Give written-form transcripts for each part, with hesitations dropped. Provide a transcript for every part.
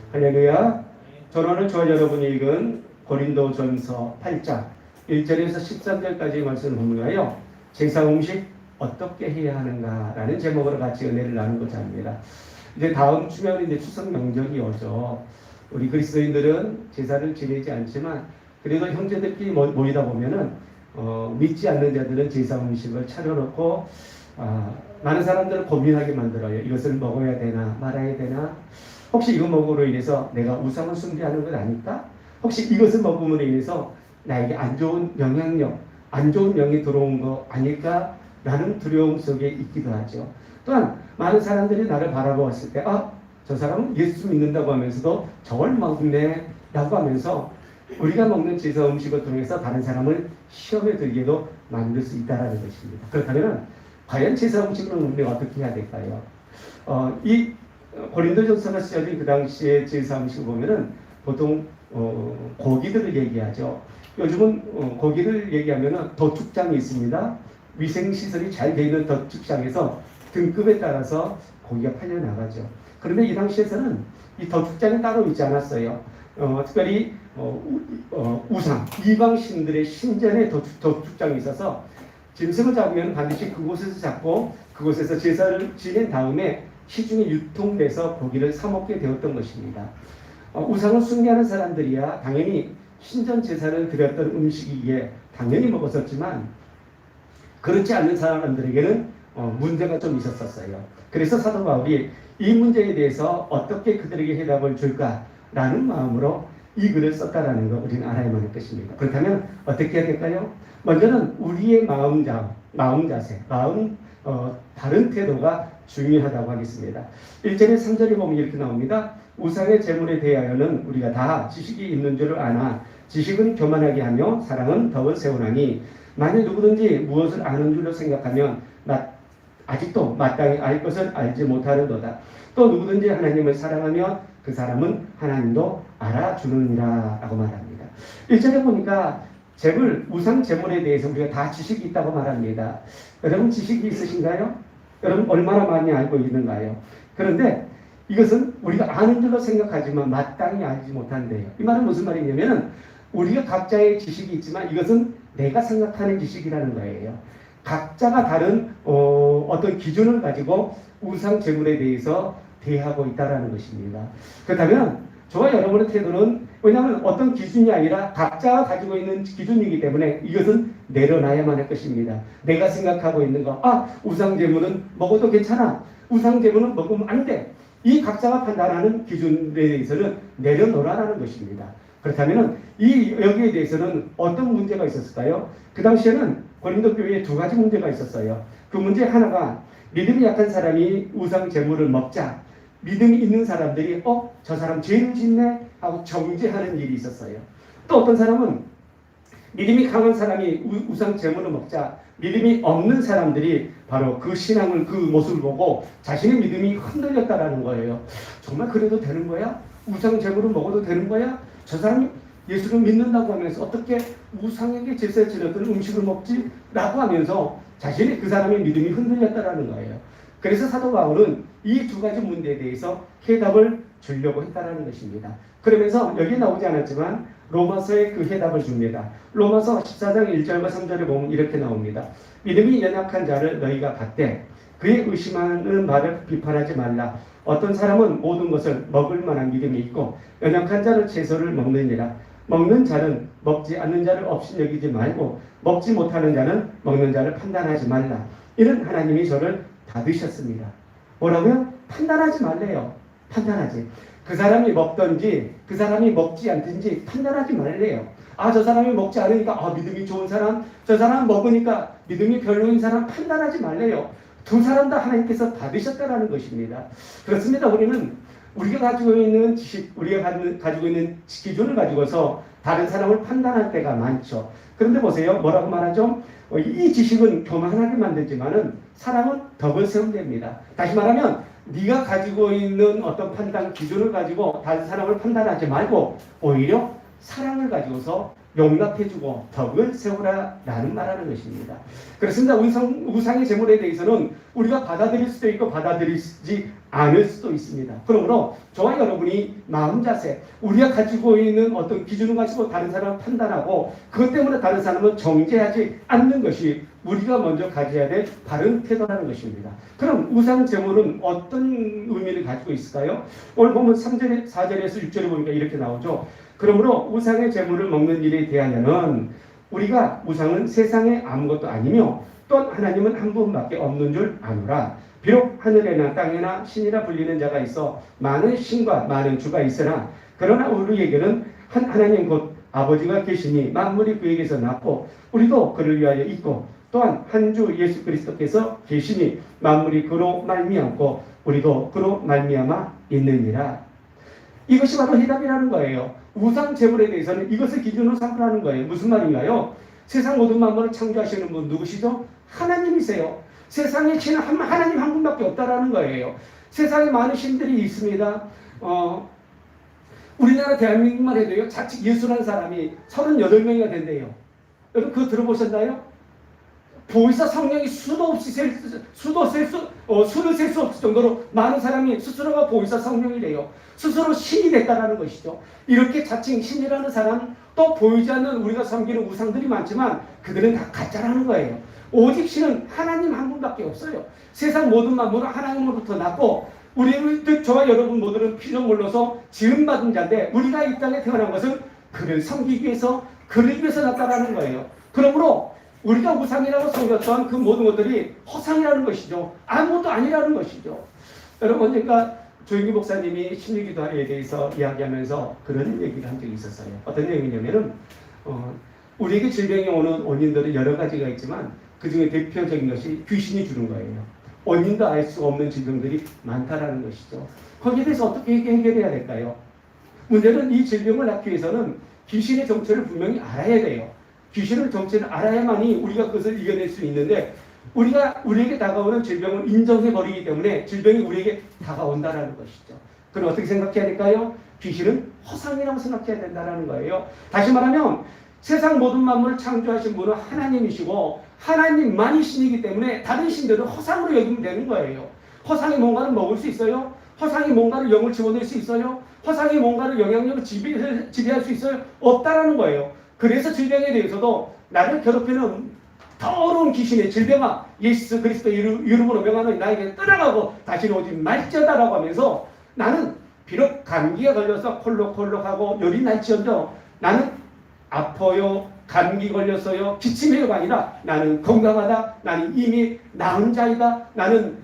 할렐루야. 저는 오늘 저와 여러분이 읽은 고린도전서 8장 1절에서 13절까지 말씀을 보면요, 제사 음식 어떻게 해야 하는가라는 제목으로 같이 은혜를 나누고자 합니다. 이제 다음 주면 이제 추석 명절이 오죠. 우리 그리스도인들은 제사를 지내지 않지만 그래도 형제들끼리 모이다 보면은 믿지 않는 자들은 제사 음식을 차려놓고 많은 사람들을 고민하게 만들어요. 이것을 먹어야 되나 말아야 되나? 혹시 이거 먹음으로 인해서 내가 우상을 숭배하는 것 아닐까? 혹시 이것을 먹음으로 인해서 나에게 안 좋은 영향력, 안 좋은 영이 들어온 거 아닐까? 라는 두려움 속에 있기도 하죠. 또한 많은 사람들이 나를 바라보았을 때 저 사람은 예수 믿는다고 하면서도 저걸 먹네 라고 하면서 우리가 먹는 제사 음식을 통해서 다른 사람을 시험에 들게도 만들 수 있다는 것입니다. 그렇다면 과연 제사 음식을 우리가 어떻게 해야 될까요? 이 고린도전서가 시작된 그 당시에 제사 음식을 보면은 보통 고기들을 얘기하죠. 요즘은 고기를 얘기하면은 도축장이 있습니다. 위생시설이 잘 되어 있는 도축장에서 등급에 따라서 고기가 팔려 나가죠. 그런데 이 당시에서는 이 도축장이 따로 있지 않았어요. 특별히 우상, 이방신들의 신전에 도축장이 있어서 짐승을 잡으면 반드시 그곳에서 잡고 그곳에서 제사를 지낸 다음에 시중에 유통돼서 고기를 사 먹게 되었던 것입니다. 우상을 숭배하는 사람들이야 당연히 신전 제사를 드렸던 음식이기에 당연히 먹었었지만 그렇지 않는 사람들에게는 문제가 좀 있었어요. 그래서 사도 바울이 이 문제에 대해서 어떻게 그들에게 해답을 줄까라는 마음으로 이 글을 썼다라는 거 우리는 알아야만 할 것입니다. 그렇다면 어떻게 해야 될까요? 먼저는 우리의 마음 자세, 다른 태도가 중요하다고 하겠습니다. 1절에 3절에 보면 이렇게 나옵니다. 우상의 제물에 대하여는 우리가 다 지식이 있는 줄을 아나 지식은 교만하게 하며 사랑은 덕을 세우나니 만일 누구든지 무엇을 아는 줄로 생각하면 아직도 마땅히 알 것을 알지 못하는도다. 또 누구든지 하나님을 사랑하며 그 사람은 하나님도 알아주느니라 라고 말합니다. 1절에 보니까 우상 제물에 대해서 우리가 다 지식이 있다고 말합니다. 여러분 지식이 있으신가요? 여러분 얼마나 많이 알고 있는가요? 그런데 이것은 우리가 아는 줄로 생각하지만 마땅히 알지 못한대요. 이 말은 무슨 말이냐면 우리가 각자의 지식이 있지만 이것은 내가 생각하는 지식이라는 거예요. 각자가 다른 어떤 기준을 가지고 우상 제물에 대해서 대하고 있다는 것입니다. 그렇다면 저와 여러분의 태도는 왜냐하면 어떤 기준이 아니라 각자가 가지고 있는 기준이기 때문에 이것은 내려놔야만 할 것입니다. 내가 생각하고 있는 거, 우상 제물은 먹어도 괜찮아. 우상 제물은 먹으면 안 돼. 이 각자가 판단하는 기준에 대해서는 내려놓으라는 것입니다. 그렇다면 여기에 대해서는 어떤 문제가 있었을까요? 그 당시에는 고린도 교회에 두 가지 문제가 있었어요. 그 문제 하나가 믿음이 약한 사람이 우상 제물을 먹자 믿음이 있는 사람들이 저 사람 죄를 짓네 하고 정죄하는 일이 있었어요. 또 어떤 사람은 믿음이 강한 사람이 우상 제물을 먹자 믿음이 없는 사람들이 바로 그 신앙을 그 모습을 보고 자신의 믿음이 흔들렸다라는 거예요. 정말 그래도 되는 거야? 우상 제물을 먹어도 되는 거야? 저 사람이 예수를 믿는다고 하면서 어떻게 우상에게 제사 지냈던 음식을 먹지? 라고 하면서 자신의 그 사람의 믿음이 흔들렸다라는 거예요. 그래서 사도 바울은 이 두 가지 문제에 대해서 해답을 주려고 했다는 것입니다. 그러면서 여기 나오지 않았지만 로마서에 그 해답을 줍니다. 로마서 14장 1절과 3절에 보면 이렇게 나옵니다. 믿음이 연약한 자를 너희가 받되 그의 의심하는 말을 비판하지 말라. 어떤 사람은 모든 것을 먹을 만한 믿음이 있고 연약한 자는 채소를 먹느니라. 먹는 자는 먹지 않는 자를 없이 여기지 말고 먹지 못하는 자는 먹는 자를 판단하지 말라. 이는 하나님이 저를 받으셨습니다. 뭐라고요? 판단하지 말래요. 판단하지. 그 사람이 먹든지 그 사람이 먹지 않든지 판단하지 말래요. 저 사람이 먹지 않으니까 믿음이 좋은 사람, 저 사람 먹으니까 믿음이 별로인 사람 판단하지 말래요. 두 사람 다 하나님께서 받으셨다라는 것입니다. 그렇습니다. 우리가 가지고 있는 지식, 우리가 가지고 있는 기준을 가지고서 다른 사람을 판단할 때가 많죠. 그런데 보세요. 뭐라고 말하죠? 이 지식은 교만하게 만들지만은 사람은 덕을 세운답니다. 다시 말하면 네가 가지고 있는 어떤 판단 기준을 가지고 다른 사람을 판단하지 말고 오히려 사랑을 가지고서 용납해주고 덕을 세우라라는 말하는 것입니다. 그렇습니다. 우상의 제물에 대해서는 우리가 받아들일 수도 있고 받아들이지 않을 수도 있습니다. 그러므로 저와 여러분이 마음 자세, 우리가 가지고 있는 어떤 기준을 가지고 다른 사람을 판단하고 그것 때문에 다른 사람을 정죄하지 않는 것이 우리가 먼저 가져야 될 바른 태도라는 것입니다. 그럼 우상 제물은 어떤 의미를 가지고 있을까요? 오늘 보면 3절, 4절에서 6절에 보니까 이렇게 나오죠. 그러므로 우상의 제물을 먹는 일에 대하여는 우리가 우상은 세상에 아무것도 아니며 또한 하나님은 한 분밖에 없는 줄 아노라. 비록 하늘에나 땅에나 신이라 불리는 자가 있어 많은 신과 많은 주가 있으나 그러나 우리에게는 한 하나님 곧 아버지가 계시니 만물이 그에게서 났고 우리도 그를 위하여 있고 또한 한 주 예수 그리스도께서 계시니 만물이 그로 말미암고 우리도 그로 말미암아 있느니라. 이것이 바로 해답이라는 거예요. 우상 제물에 대해서는 이것을 기준으로 삼으라는 거예요. 무슨 말인가요? 세상 모든 만물을 창조하시는 분 누구시죠? 하나님이세요. 세상에 신은 하나님 한 분밖에 없다라는 거예요. 세상에 많은 신들이 있습니다. 우리나라 대한민국만 해도요, 자칫 예수라는 사람이 38명이나 된대요. 여러분 그거 들어보셨나요? 보이사 성령이 수를 셀 수 없을 정도로 많은 사람이 스스로가 보이사 성령이래요. 스스로 신이 됐다라는 것이죠. 이렇게 자칭 신이라는 사람, 또 보이지 않는 우리가 섬기는 우상들이 많지만 그들은 다 가짜라는 거예요. 오직 신은 하나님 한 분밖에 없어요. 세상 모든 만물은 하나님으로부터 났고 우리들, 저와 여러분 모두는 피조물로서 지음받은 자인데 우리가 이 땅에 태어난 것은 그를 섬기기 위해서, 그를 위해서 났다라는 거예요. 그러므로 우리가 우상이라고 섬겼던 그 모든 것들이 허상이라는 것이죠. 아무것도 아니라는 것이죠. 여러분 언젠가 조영기 목사님이 심리기도에 대해서 이야기하면서 그런 얘기를 한 적이 있었어요. 어떤 얘기냐면은 우리에게 질병이 오는 원인들은 여러 가지가 있지만 그 중에 대표적인 것이 귀신이 주는 거예요. 원인도 알 수 없는 질병들이 많다라는 것이죠. 거기에 대해서 어떻게 해결해야 될까요? 문제는 이 질병을 낫기 위해서는 귀신의 정체를 분명히 알아야 돼요. 귀신의 정체를 알아야만이 우리가 그것을 이겨낼 수 있는데 우리에게 다가오는 질병을 인정해버리기 때문에 질병이 우리에게 다가온다라는 것이죠. 그럼 어떻게 생각해야 될까요? 귀신은 허상이라고 생각해야 된다는 거예요. 다시 말하면 세상 모든 만물을 창조하신 분은 하나님이시고 하나님만이 신이기 때문에 다른 신들은 허상으로 여기면 되는 거예요. 허상이 뭔가를 먹을 수 있어요? 허상이 뭔가를 영을 집어낼 수 있어요? 허상이 뭔가를 영향력을 지배할 수 있어요? 없다라는 거예요. 그래서 질병에 대해서도 나를 괴롭히는 더러운 귀신의 질병아 예수 그리스도 이름으로 명하노니 나에게 떠나가고 다시는 오지 말지어다라고 하면서 나는 비록 감기가 걸려서 콜록콜록하고 열이 날지언정 나는 아파요, 감기 걸렸어요, 기침해요가 아니라 나는 건강하다, 나는 이미 나은 자이다, 나는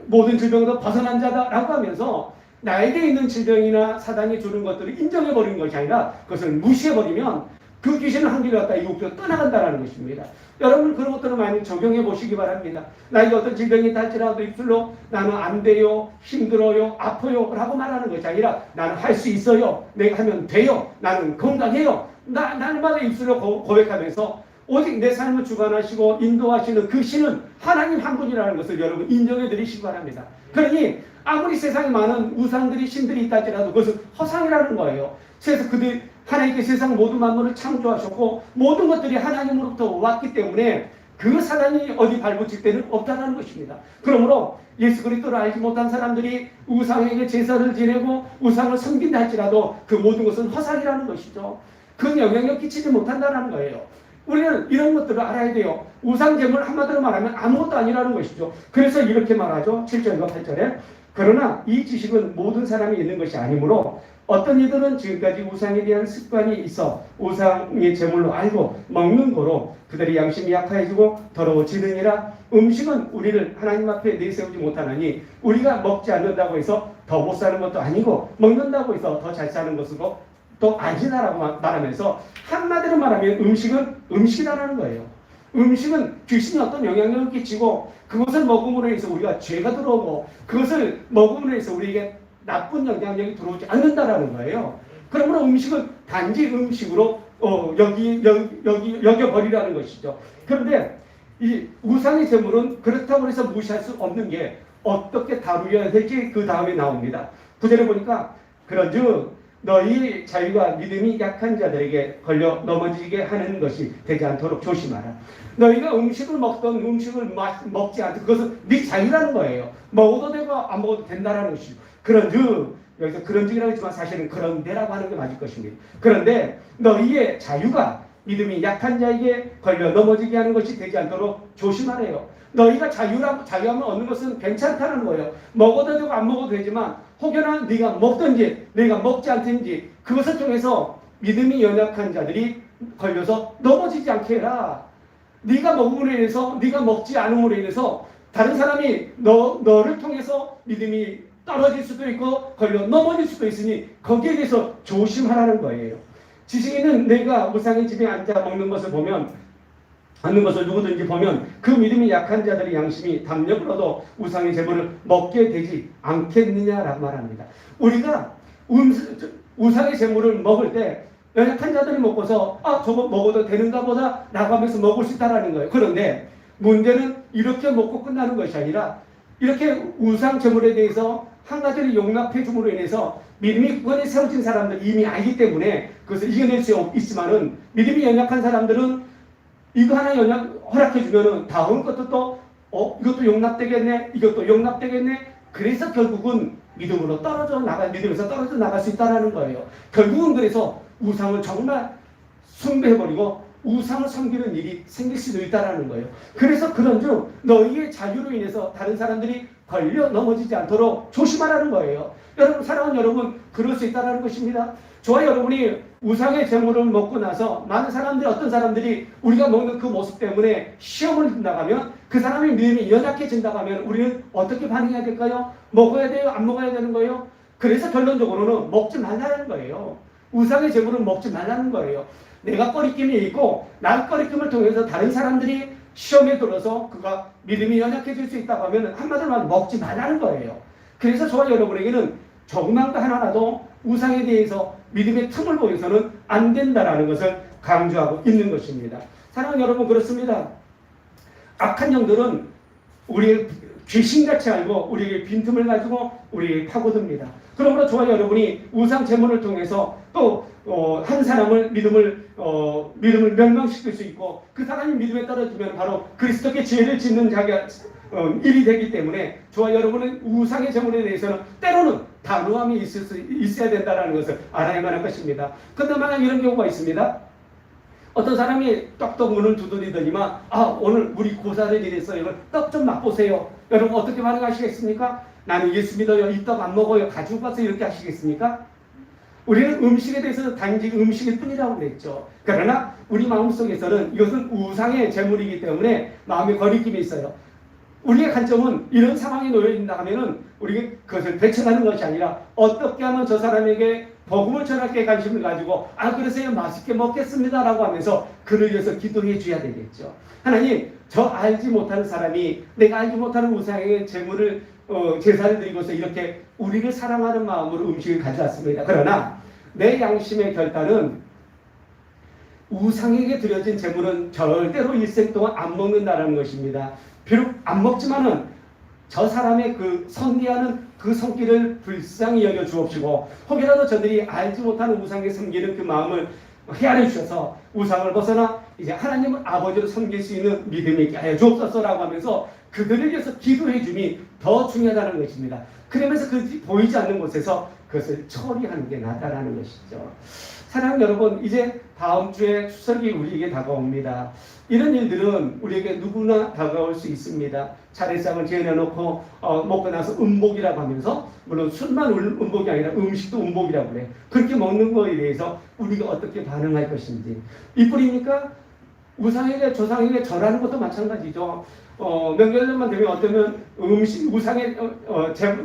모든 질병으로 벗어난 자다 라고 하면서 나에게 있는 질병이나 사단이 주는 것들을 인정해버리는 것이 아니라 그것을 무시해버리면 그 귀신은 한 길을 갔다 이곳으로 떠나간다는 것입니다. 여러분 그런 것들을 많이 적용해 보시기 바랍니다. 나에게 어떤 질병이 닿지라도 입술로 나는 안 돼요, 힘들어요, 아파요 라고 말하는 것이 아니라 나는 할 수 있어요, 내가 하면 돼요, 나는 건강해요, 날마다 입술로 고백하면서 오직 내 삶을 주관하시고 인도하시는 그 신은 하나님 한 분이라는 것을 여러분 인정해 드리시기 바랍니다. 그러니 아무리 세상에 많은 우상들이 신들이 있다 할지라도 그것은 허상이라는 거예요. 그래서 그들이 하나님께 세상 모든 만물을 창조하셨고 모든 것들이 하나님으로부터 왔기 때문에 그 사단이 어디 발붙일 때는 없다는 것입니다. 그러므로 예수 그리스도를 알지 못한 사람들이 우상에게 제사를 지내고 우상을 섬긴다 할지라도 그 모든 것은 허상이라는 것이죠. 그 영향력 끼치지 못한다는 거예요. 우리는 이런 것들을 알아야 돼요. 우상제물 한마디로 말하면 아무것도 아니라는 것이죠. 그래서 이렇게 말하죠. 7절과 8절에 그러나 이 지식은 모든 사람이 있는 것이 아니므로 어떤 이들은 지금까지 우상에 대한 습관이 있어 우상의 제물로 알고 먹는 거로 그들의 양심이 약해지고 더러워지느니라. 음식은 우리를 하나님 앞에 내세우지 못하나니 우리가 먹지 않는다고 해서 더 못 사는 것도 아니고 먹는다고 해서 더 잘 사는 것이고 또 아니다라고 말하면서 한마디로 말하면 음식은 음식이라는 거예요. 음식은 귀신이 어떤 영향력을 끼치고 그것을 먹음으로 해서 우리가 죄가 들어오고 그것을 먹음으로 해서 우리에게 나쁜 영향력이 들어오지 않는다라는 거예요. 그러므로 음식은 단지 음식으로 여겨버리라는 것이죠. 그런데 이 우상의 제물은 그렇다고 해서 무시할 수 없는 게 어떻게 다루어야 될지 그 다음에 나옵니다. 구절에 보니까 그런즉 너희 자유가 믿음이 약한 자들에게 걸려 넘어지게 하는 것이 되지 않도록 조심하라. 너희가 음식을 먹던 음식을 먹지 않든 그것은 네 자유라는 거예요. 먹어도 되고 안 먹어도 된다라는 것이죠. 그런즉 여기서 그런즉이라고 했지만 사실은 그런데라고 하는 게 맞을 것입니다. 그런데 너희의 자유가 믿음이 약한 자에게 걸려 넘어지게 하는 것이 되지 않도록 조심하래요. 너희가 자유함을 얻는 것은 괜찮다는 거예요. 먹어도 되고 안 먹어도 되지만 혹여나 네가 먹든지 네가 먹지 않든지 그것을 통해서 믿음이 연약한 자들이 걸려서 넘어지지 않게 해라. 네가 먹음으로 인해서 네가 먹지 않음으로 인해서 다른 사람이 너를 통해서 믿음이 떨어질 수도 있고 걸려 넘어질 수도 있으니 거기에 대해서 조심하라는 거예요. 지식인은 내가 우상의 집에 앉아 먹는 것을 누구든지 보면 그 믿음이 약한 자들의 양심이 담력을 얻어 우상의 제물을 먹게 되지 않겠느냐라고 말합니다. 우리가 우상의 제물을 먹을 때 연약한 자들이 먹고서 저거 먹어도 되는가 보다 라고 하면서 먹을 수 있다는 거예요. 그런데 문제는 이렇게 먹고 끝나는 것이 아니라 이렇게 우상 제물에 대해서 한 가지를 용납해 줌으로 인해서 믿음이 구원에 세워진 사람들 이미 알기 때문에 그것을 이겨낼 수 있지만은 믿음이 연약한 사람들은 이거 하나 허락해 주면은 다음 것도 또 이것도 용납되겠네, 이것도 용납되겠네. 그래서 결국은 믿음에서 떨어져 나갈 수 있다는 거예요. 결국은 그래서 우상을 정말 숭배해버리고 우상을 섬기는 일이 생길 수도 있다는 거예요. 그래서 그런즉 너희의 자유로 인해서 다른 사람들이 걸려 넘어지지 않도록 조심하라는 거예요. 여러분, 사랑하는 여러분, 그럴 수 있다는 것입니다. 저와 여러분이 우상의 제물을 먹고 나서 많은 사람들이, 어떤 사람들이 우리가 먹는 그 모습 때문에 시험을 나가면 그 사람의 믿음이 연약해진다고 하면 우리는 어떻게 반응해야 될까요? 먹어야 돼요? 안 먹어야 되는 거예요? 그래서 결론적으로는 먹지 말라는 거예요. 우상의 제물을 먹지 말라는 거예요. 내가 꺼리낌이 있고 나 꺼리낌을 통해서 다른 사람들이 시험에 들어서 그가 믿음이 연약해질 수 있다고 하면 한마디로 말하면 먹지 말라는 거예요. 그래서 저와 여러분에게는 조그만 거 하나라도 우상에 대해서 믿음의 틈을 보여서는 안 된다라는 것을 강조하고 있는 것입니다. 사랑하는 여러분, 그렇습니다. 악한 영들은 우리의 귀신같이 알고 우리에게 빈틈을 가지고 우리에게 파고듭니다. 그러므로 저와 여러분이 우상 제물을 통해서 또 한 사람을 믿음을 멸망시킬 수 있고 그 사람이 믿음에 떨어지면 바로 그리스도께 죄를 짓는 자가 일이 되기 때문에 저와 여러분은 우상의 제물에 대해서는 때로는 단호함이 있어야 된다는 것을 알아야만 할 것입니다. 그런데 만약 이런 경우가 있습니다. 어떤 사람이 떡떡 문을 두드리더니만 오늘 우리 고사를 일했어요. 떡 좀 맛보세요. 여러분 어떻게 반응하시겠습니까? 나는 예수 믿어요. 이 떡 안 먹어요. 가지고 가서 이렇게 하시겠습니까? 우리는 음식에 대해서는 단지 음식일 뿐이라고 그랬죠. 그러나 우리 마음속에서는 이것은 우상의 제물이기 때문에 마음에 거리낌이 있어요. 우리의 관점은 이런 상황에 놓여 있다 하면은 우리가 그것을 배척하는 것이 아니라 어떻게 하면 저 사람에게 복음을 전할게 관심을 가지고 그러세요, 맛있게 먹겠습니다라고 하면서 그를 위해서 기도해 줘야 되겠죠. 하나님, 저 알지 못하는 사람이 내가 알지 못하는 우상의 제물을 제사를 드리고서 이렇게 우리를 사랑하는 마음으로 음식을 가져왔습니다. 그러나 내 양심의 결단은 우상에게 드려진 제물은 절대로 일생 동안 안 먹는다는 것입니다. 비록 안 먹지만은 저 사람의 그 선대하는 그 손길을 불쌍히 여겨 주옵시고 혹여라도 저들이 알지 못하는 우상에 섬기는 그 마음을 헤아려 주셔서 우상을 벗어나 이제 하나님을 아버지로 섬길 수 있는 믿음이 있게 하여 주옵소서라고 하면서 그들을 위해서 기도해 줌이 더 중요하다는 것입니다. 그러면서 그 보이지 않는 곳에서 그것을 처리하는 게 낫다라는 것이죠. 사랑하는 여러분, 이제 다음 주에 추석이 우리에게 다가옵니다. 이런 일들은 우리에게 누구나 다가올 수 있습니다. 차례상을 지어놓고 먹고 나서 음복이라고 하면서, 물론 술만 음복이 아니라 음식도 음복이라고 그래요. 그렇게 먹는 거에 대해서 우리가 어떻게 반응할 것인지. 이뿐입니까? 우상에게 조상에게 절하는 것도 마찬가지죠. 명절만 되면 어쩌면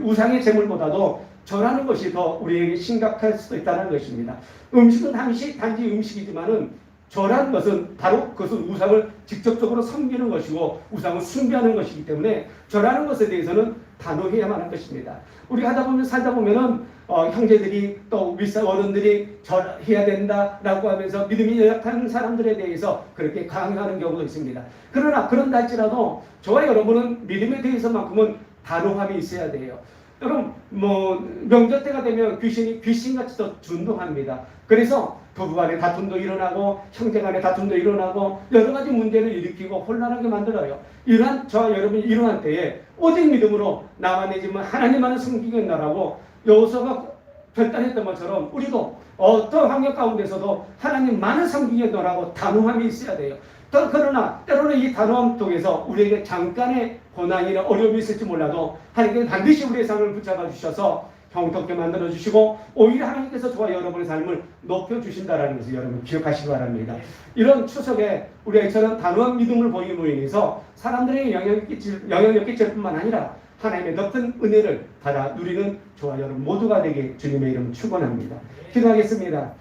우상의 제물보다도 절하는 것이 더 우리에게 심각할 수도 있다는 것입니다. 음식은 단지 음식이지만은 절하는 것은 바로 그것은 우상을 직접적으로 섬기는 것이고 우상을 숭배하는 것이기 때문에 절하는 것에 대해서는 단호해야만 할 것입니다. 우리가 살다 보면은 형제들이 또 윗사 어른들이 절해야 된다라고 하면서 믿음이 약한 사람들에 대해서 그렇게 강요하는 경우도 있습니다. 그러나 그런다 할지라도 저와 여러분은 믿음에 대해서만큼은 단호함이 있어야 돼요. 여러분 명절 때가 되면 귀신같이 더 준동합니다. 그래서 부부간의 다툼도 일어나고 형제간의 다툼도 일어나고 여러 가지 문제를 일으키고 혼란하게 만들어요. 이러한 저와 여러분이 이러한 때에 오직 믿음으로 나만 내 집은 하나님만을 섬기겠나라고 여호수아가 결단했던 것처럼 우리도 어떤 환경 가운데서도 하나님만을 섬기겠노라고 단호함이 있어야 돼요. 그러나 때로는 이 단호함 통해서 우리에게 잠깐의 고난이나 어려움이 있을지 몰라도 하나님께서 반드시 우리의 삶을 붙잡아 주셔서 형통케 만들어 주시고 오히려 하나님께서 저와 여러분의 삶을 높여 주신다라는 것을 여러분 기억하시기 바랍니다. 이런 추석에 우리가 저런 단호한 믿음을 보임으로 인해서 사람들에게 영향력 끼칠 뿐만 아니라 하나님의 높은 은혜를 받아 누리는 저와 여러분 모두가 되게 주님의 이름 축원합니다. 기도하겠습니다.